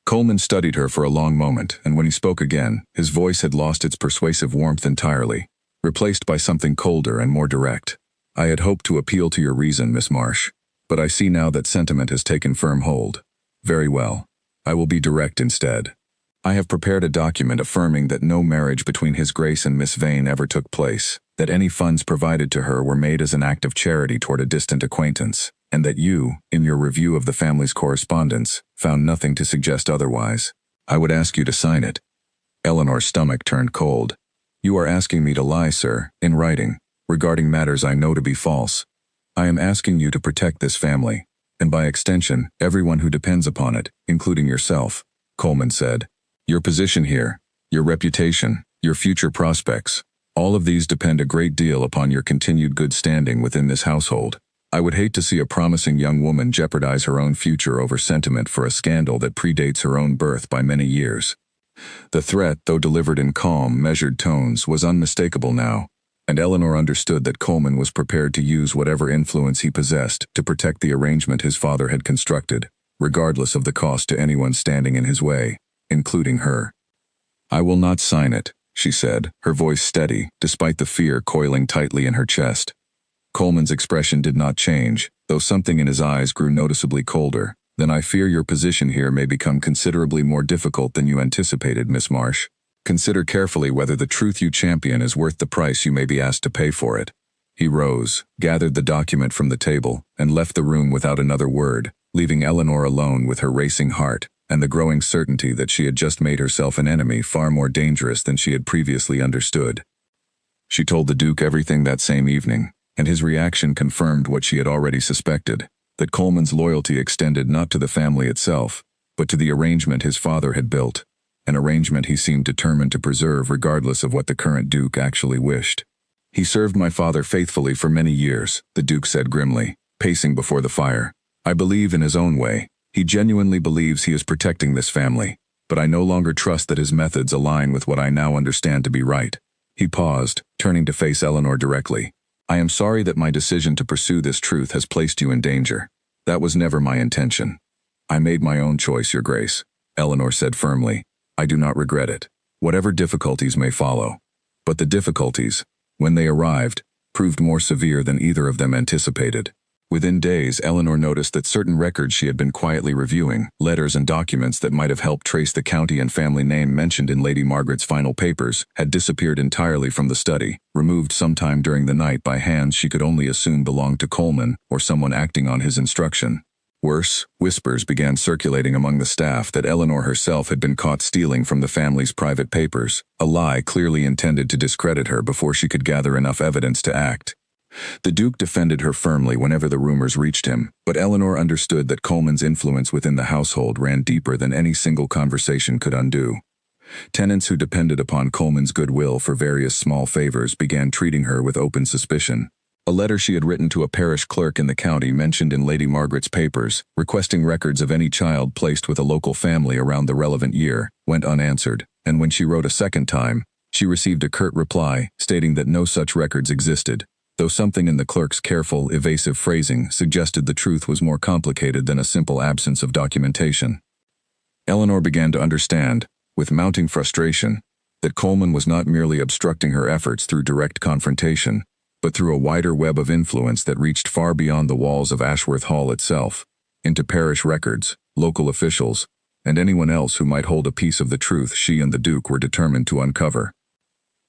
Coleman studied her for a long moment, and when he spoke again, his voice had lost its persuasive warmth entirely, replaced by something colder and more direct. "I had hoped to appeal to your reason, Miss Marsh, but I see now that sentiment has taken firm hold. Very well. I will be direct instead. I have prepared a document affirming that no marriage between His Grace and Miss Vane ever took place, that any funds provided to her were made as an act of charity toward a distant acquaintance, and that you, in your review of the family's correspondence, found nothing to suggest otherwise. I would ask you to sign it." Eleanor's stomach turned cold. "You are asking me to lie, sir, in writing, regarding matters I know to be false. I am asking you to protect this family, and by extension, everyone who depends upon it, including yourself," Coleman said. "Your position here, your reputation, your future prospects, all of these depend a great deal upon your continued good standing within this household. I would hate to see a promising young woman jeopardize her own future over sentiment for a scandal that predates her own birth by many years." The threat, though delivered in calm, measured tones, was unmistakable now, and Eleanor understood that Coleman was prepared to use whatever influence he possessed to protect the arrangement his father had constructed, regardless of the cost to anyone standing in his way, including her. "I will not sign it," she said, her voice steady, despite the fear coiling tightly in her chest. Coleman's expression did not change, though something in his eyes grew noticeably colder. "Then I fear your position here may become considerably more difficult than you anticipated, Miss Marsh." Consider carefully whether the truth you champion is worth the price you may be asked to pay for it. He rose, gathered the document from the table, and left the room without another word, leaving Eleanor alone with her racing heart and the growing certainty that she had just made herself an enemy far more dangerous than she had previously understood. She told the Duke everything that same evening, and his reaction confirmed what she had already suspected, that Coleman's loyalty extended not to the family itself, but to the arrangement his father had built, an arrangement he seemed determined to preserve regardless of what the current Duke actually wished. "He served my father faithfully for many years," the Duke said grimly, pacing before the fire. "I believe in his own way. He genuinely believes he is protecting this family, but I no longer trust that his methods align with what I now understand to be right." He paused, turning to face Eleanor directly. "I am sorry that my decision to pursue this truth has placed you in danger. That was never my intention." "I made my own choice, Your Grace," Eleanor said firmly. "I do not regret it, whatever difficulties may follow." But the difficulties, when they arrived, proved more severe than either of them anticipated. Within days, Eleanor noticed that certain records she had been quietly reviewing, letters and documents that might have helped trace the county and family name mentioned in Lady Margaret's final papers, had disappeared entirely from the study, removed sometime during the night by hands she could only assume belonged to Coleman or someone acting on his instruction. Worse, whispers began circulating among the staff that Eleanor herself had been caught stealing from the family's private papers, a lie clearly intended to discredit her before she could gather enough evidence to act. The Duke defended her firmly whenever the rumors reached him, but Eleanor understood that Coleman's influence within the household ran deeper than any single conversation could undo. Tenants who depended upon Coleman's goodwill for various small favors began treating her with open suspicion. A letter she had written to a parish clerk in the county mentioned in Lady Margaret's papers, requesting records of any child placed with a local family around the relevant year, went unanswered, and when she wrote a second time, she received a curt reply stating that no such records existed, though something in the clerk's careful, evasive phrasing suggested the truth was more complicated than a simple absence of documentation. Eleanor began to understand, with mounting frustration, that Coleman was not merely obstructing her efforts through direct confrontation, but through a wider web of influence that reached far beyond the walls of Ashworth Hall itself, into parish records, local officials, and anyone else who might hold a piece of the truth she and the Duke were determined to uncover.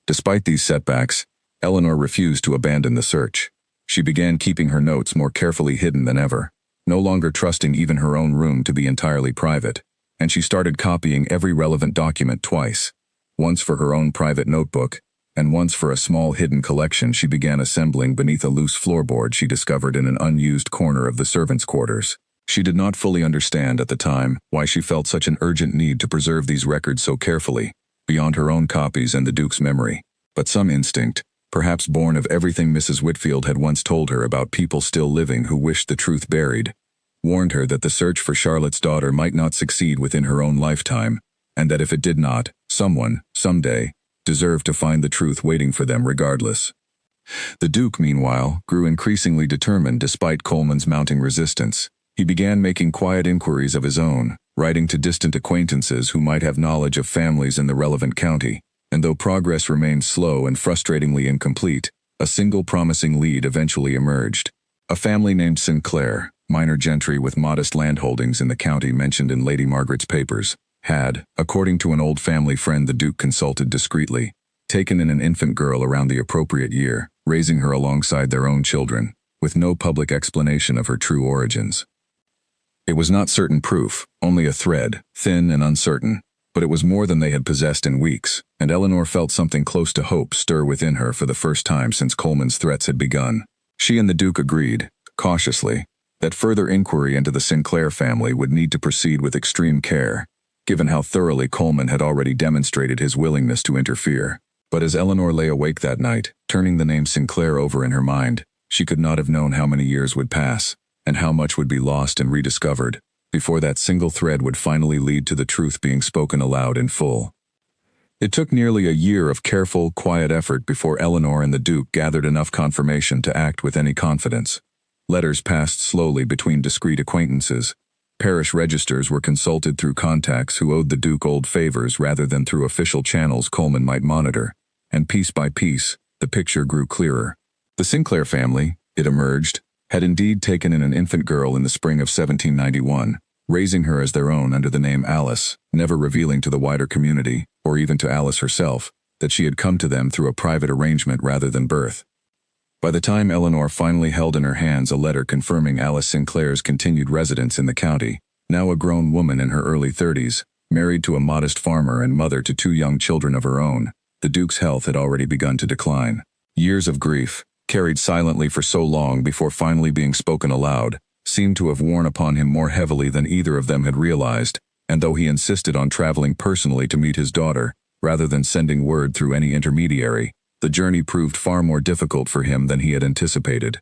Despite these setbacks, Eleanor refused to abandon the search. She began keeping her notes more carefully hidden than ever, no longer trusting even her own room to be entirely private, and she started copying every relevant document twice, once for her own private notebook, and once for a small hidden collection she began assembling beneath a loose floorboard she discovered in an unused corner of the servants' quarters. She did not fully understand at the time why she felt such an urgent need to preserve these records so carefully, beyond her own copies and the Duke's memory, but some instinct, perhaps born of everything Mrs. Whitfield had once told her about people still living who wished the truth buried, warned her that the search for Charlotte's daughter might not succeed within her own lifetime, and that if it did not, someone, someday, deserved to find the truth waiting for them regardless. The Duke, meanwhile, grew increasingly determined despite Coleman's mounting resistance. He began making quiet inquiries of his own, writing to distant acquaintances who might have knowledge of families in the relevant county, and though progress remained slow and frustratingly incomplete, a single promising lead eventually emerged. A family named Sinclair, minor gentry with modest landholdings in the county mentioned in Lady Margaret's papers, had, according to an old family friend the Duke consulted discreetly, taken in an infant girl around the appropriate year, raising her alongside their own children, with no public explanation of her true origins. It was not certain proof, only a thread, thin and uncertain, but it was more than they had possessed in weeks, and Eleanor felt something close to hope stir within her for the first time since Coleman's threats had begun. She and the Duke agreed, cautiously, that further inquiry into the Sinclair family would need to proceed with extreme care, given how thoroughly Coleman had already demonstrated his willingness to interfere. But as Eleanor lay awake that night, turning the name Sinclair over in her mind, she could not have known how many years would pass, and how much would be lost and rediscovered, before that single thread would finally lead to the truth being spoken aloud in full. It took nearly a year of careful, quiet effort before Eleanor and the Duke gathered enough confirmation to act with any confidence. Letters passed slowly between discreet acquaintances. Parish registers were consulted through contacts who owed the Duke old favors rather than through official channels Coleman might monitor, and piece by piece, the picture grew clearer. The Sinclair family, it emerged, had indeed taken in an infant girl in the spring of 1791, raising her as their own under the name Alice, never revealing to the wider community, or even to Alice herself, that she had come to them through a private arrangement rather than birth. By the time Eleanor finally held in her hands a letter confirming Alice Sinclair's continued residence in the county, now a grown woman in her early 30s, married to a modest farmer and mother to 2 young children of her own, the Duke's health had already begun to decline. Years of grief, carried silently for so long before finally being spoken aloud, seemed to have worn upon him more heavily than either of them had realized, and though he insisted on traveling personally to meet his daughter, rather than sending word through any intermediary, the journey proved far more difficult for him than he had anticipated.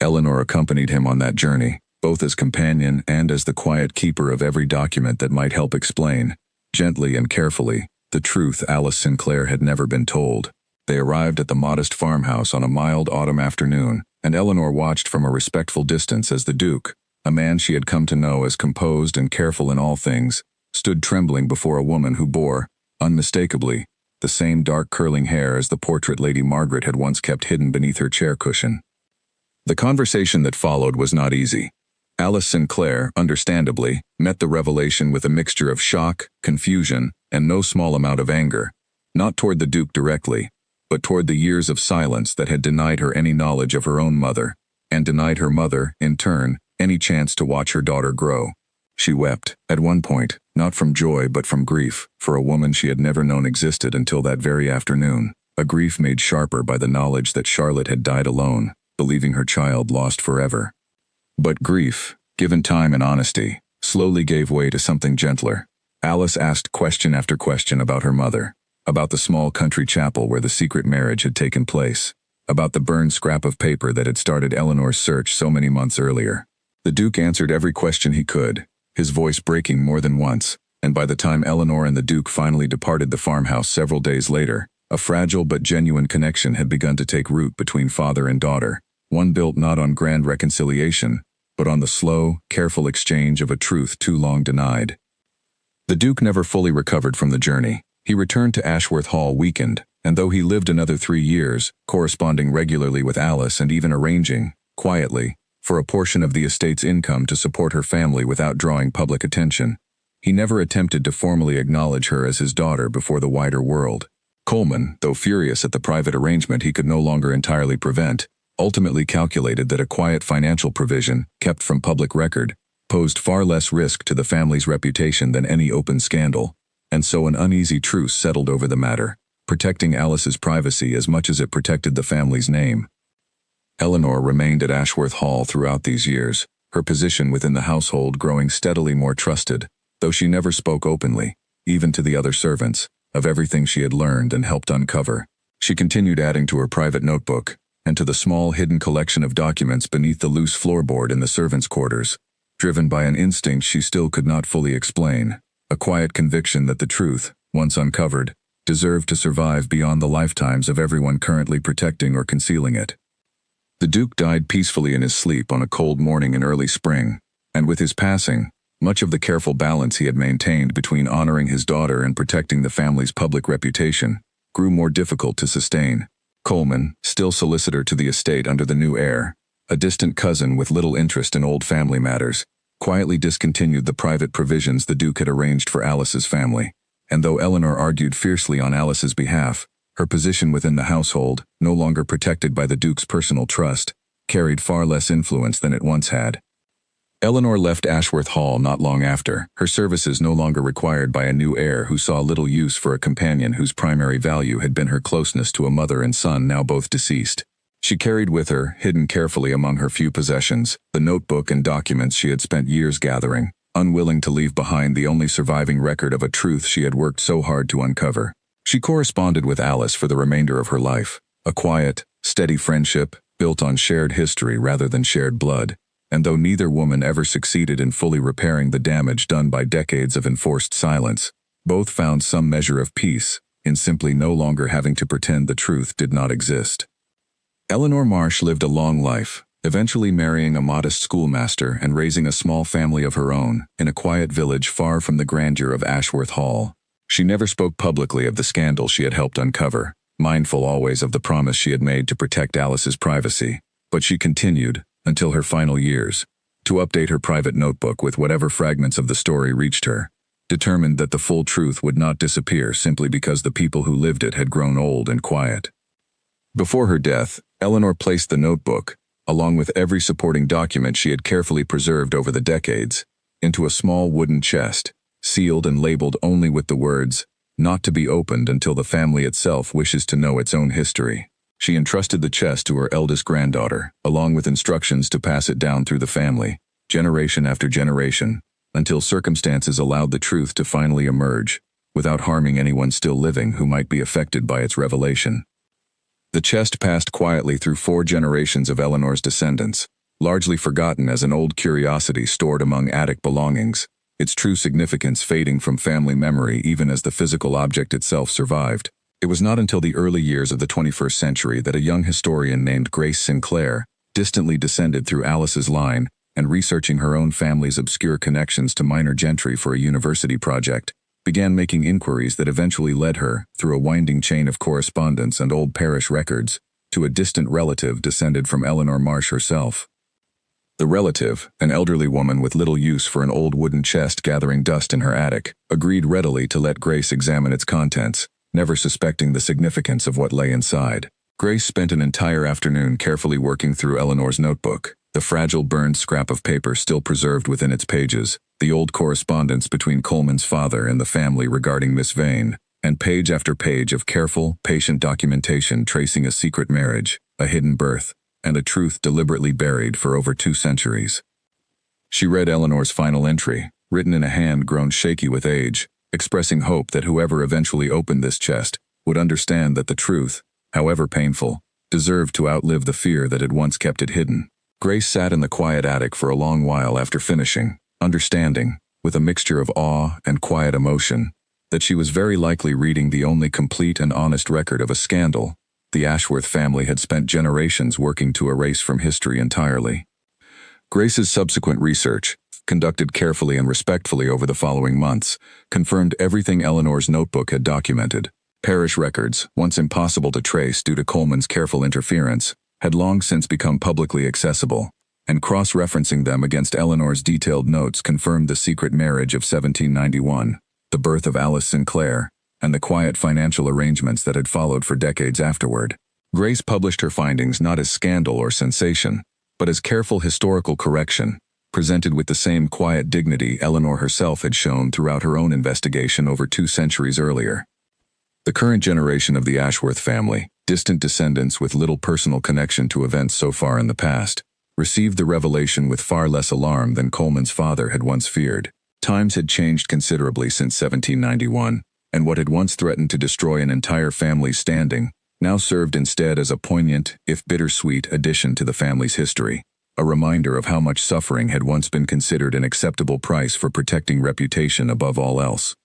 Eleanor accompanied him on that journey, both as companion and as the quiet keeper of every document that might help explain, gently and carefully, the truth Alice Sinclair had never been told. They arrived at the modest farmhouse on a mild autumn afternoon, and Eleanor watched from a respectful distance as the Duke, a man she had come to know as composed and careful in all things, stood trembling before a woman who bore, unmistakably, the same dark curling hair as the portrait Lady Margaret had once kept hidden beneath her chair cushion. The conversation that followed was not easy. Alice Sinclair, understandably, met the revelation with a mixture of shock, confusion, and no small amount of anger, not toward the Duke directly, but toward the years of silence that had denied her any knowledge of her own mother, and denied her mother, in turn, any chance to watch her daughter grow. She wept, at one point, not from joy but from grief, for a woman she had never known existed until that very afternoon, a grief made sharper by the knowledge that Charlotte had died alone, believing her child lost forever. But grief, given time and honesty, slowly gave way to something gentler. Alice asked question after question about her mother, about the small country chapel where the secret marriage had taken place, about the burned scrap of paper that had started Eleanor's search so many months earlier. The Duke answered every question he could, his voice breaking more than once, and by the time Eleanor and the Duke finally departed the farmhouse several days later, a fragile but genuine connection had begun to take root between father and daughter, one built not on grand reconciliation, but on the slow, careful exchange of a truth too long denied. The Duke never fully recovered from the journey. He returned to Ashworth Hall weakened, and though he lived another 3 years, corresponding regularly with Alice and even arranging, quietly, for a portion of the estate's income to support her family without drawing public attention, he never attempted to formally acknowledge her as his daughter before the wider world. Coleman, though furious at the private arrangement he could no longer entirely prevent, ultimately calculated that a quiet financial provision, kept from public record, posed far less risk to the family's reputation than any open scandal, and so an uneasy truce settled over the matter, protecting Alice's privacy as much as it protected the family's name. Eleanor remained at Ashworth Hall throughout these years, her position within the household growing steadily more trusted, though she never spoke openly, even to the other servants, of everything she had learned and helped uncover. She continued adding to her private notebook, and to the small hidden collection of documents beneath the loose floorboard in the servants' quarters, driven by an instinct she still could not fully explain, a quiet conviction that the truth, once uncovered, deserved to survive beyond the lifetimes of everyone currently protecting or concealing it. The Duke died peacefully in his sleep on a cold morning in early spring, and with his passing, much of the careful balance he had maintained between honoring his daughter and protecting the family's public reputation grew more difficult to sustain. Coleman, still solicitor to the estate under the new heir, a distant cousin with little interest in old family matters, quietly discontinued the private provisions the Duke had arranged for Alice's family, and though Eleanor argued fiercely on Alice's behalf, her position within the household, no longer protected by the Duke's personal trust, carried far less influence than it once had. Eleanor left Ashworth Hall not long after, her services no longer required by a new heir who saw little use for a companion whose primary value had been her closeness to a mother and son now both deceased. She carried with her, hidden carefully among her few possessions, the notebook and documents she had spent years gathering, unwilling to leave behind the only surviving record of a truth she had worked so hard to uncover. She corresponded with Alice for the remainder of her life, a quiet, steady friendship built on shared history rather than shared blood, and though neither woman ever succeeded in fully repairing the damage done by decades of enforced silence, both found some measure of peace in simply no longer having to pretend the truth did not exist. Eleanor Marsh lived a long life, eventually marrying a modest schoolmaster and raising a small family of her own in a quiet village far from the grandeur of Ashworth Hall. She never spoke publicly of the scandal she had helped uncover, mindful always of the promise she had made to protect Alice's privacy, but she continued, until her final years, to update her private notebook with whatever fragments of the story reached her, determined that the full truth would not disappear simply because the people who lived it had grown old and quiet. Before her death, Eleanor placed the notebook, along with every supporting document she had carefully preserved over the decades, into a small wooden chest, sealed and labeled only with the words, "Not to be opened until the family itself wishes to know its own history." She entrusted the chest to her eldest granddaughter, along with instructions to pass it down through the family, generation after generation, until circumstances allowed the truth to finally emerge, without harming anyone still living who might be affected by its revelation. The chest passed quietly through 4 generations of Eleanor's descendants, largely forgotten as an old curiosity stored among attic belongings, its true significance fading from family memory even as the physical object itself survived. It was not until the early years of the 21st century that a young historian named Grace Sinclair, distantly descended through Alice's line, and researching her own family's obscure connections to minor gentry for a university project, began making inquiries that eventually led her, through a winding chain of correspondence and old parish records, to a distant relative descended from Eleanor Marsh herself. The relative, an elderly woman with little use for an old wooden chest gathering dust in her attic, agreed readily to let Grace examine its contents, never suspecting the significance of what lay inside. Grace spent an entire afternoon carefully working through Eleanor's notebook, the fragile burned scrap of paper still preserved within its pages, the old correspondence between Coleman's father and the family regarding Miss Vane, and page after page of careful, patient documentation tracing a secret marriage, a hidden birth, and a truth deliberately buried for over 2 centuries. She read Eleanor's final entry, written in a hand grown shaky with age, expressing hope that whoever eventually opened this chest would understand that the truth, however painful, deserved to outlive the fear that had once kept it hidden. Grace sat in the quiet attic for a long while after finishing, understanding, with a mixture of awe and quiet emotion, that she was very likely reading the only complete and honest record of a scandal the Ashworth family had spent generations working to erase from history entirely. Grace's subsequent research, conducted carefully and respectfully over the following months, confirmed everything Eleanor's notebook had documented. Parish records, once impossible to trace due to Coleman's careful interference, had long since become publicly accessible, and cross-referencing them against Eleanor's detailed notes confirmed the secret marriage of 1791, the birth of Alice Sinclair, and the quiet financial arrangements that had followed for decades afterward. Grace published her findings not as scandal or sensation, but as careful historical correction, presented with the same quiet dignity Eleanor herself had shown throughout her own investigation over 2 centuries earlier. The current generation of the Ashworth family, distant descendants with little personal connection to events so far in the past, received the revelation with far less alarm than Coleman's father had once feared. Times had changed considerably since 1791, and what had once threatened to destroy an entire family's standing now served instead as a poignant, if bittersweet, addition to the family's history, a reminder of how much suffering had once been considered an acceptable price for protecting reputation above all else.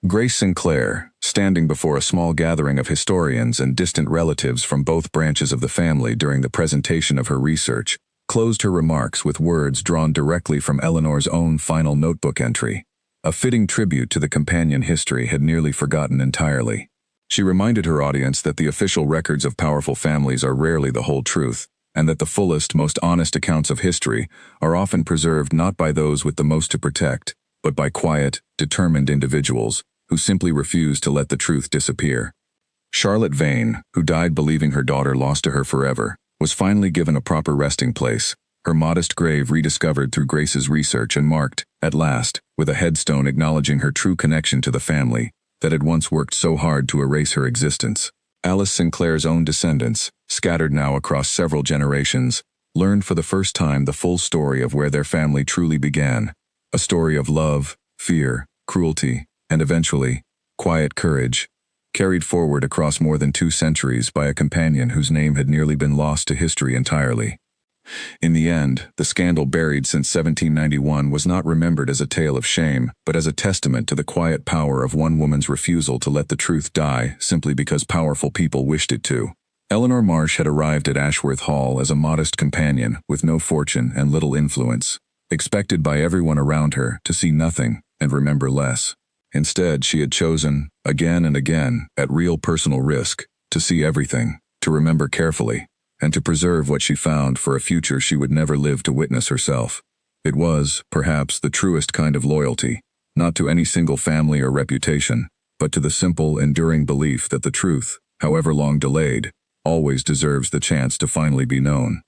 Grace Sinclair, standing before a small gathering of historians and distant relatives from both branches of the family during the presentation of her research, closed her remarks with words drawn directly from Eleanor's own final notebook entry, a fitting tribute to the companion history had nearly forgotten entirely. She reminded her audience that the official records of powerful families are rarely the whole truth, and that the fullest, most honest accounts of history are often preserved not by those with the most to protect, but by quiet, determined individuals who simply refuse to let the truth disappear. Charlotte Vane, who died believing her daughter lost to her forever, was finally given a proper resting place, her modest grave rediscovered through Grace's research and marked, at last, with a headstone acknowledging her true connection to the family that had once worked so hard to erase her existence. Alice Sinclair's own descendants, scattered now across several generations, learned for the first time the full story of where their family truly began, a story of love, fear, cruelty, and eventually, quiet courage, carried forward across more than 2 centuries by a companion whose name had nearly been lost to history entirely. In the end, the scandal buried since 1791 was not remembered as a tale of shame, but as a testament to the quiet power of one woman's refusal to let the truth die simply because powerful people wished it to. Eleanor Marsh had arrived at Ashworth Hall as a modest companion with no fortune and little influence, expected by everyone around her to see nothing and remember less. Instead, she had chosen, again and again, at real personal risk, to see everything, to remember carefully, and to preserve what she found for a future she would never live to witness herself. It was, perhaps, the truest kind of loyalty, not to any single family or reputation, but to the simple, enduring belief that the truth, however long delayed, always deserves the chance to finally be known.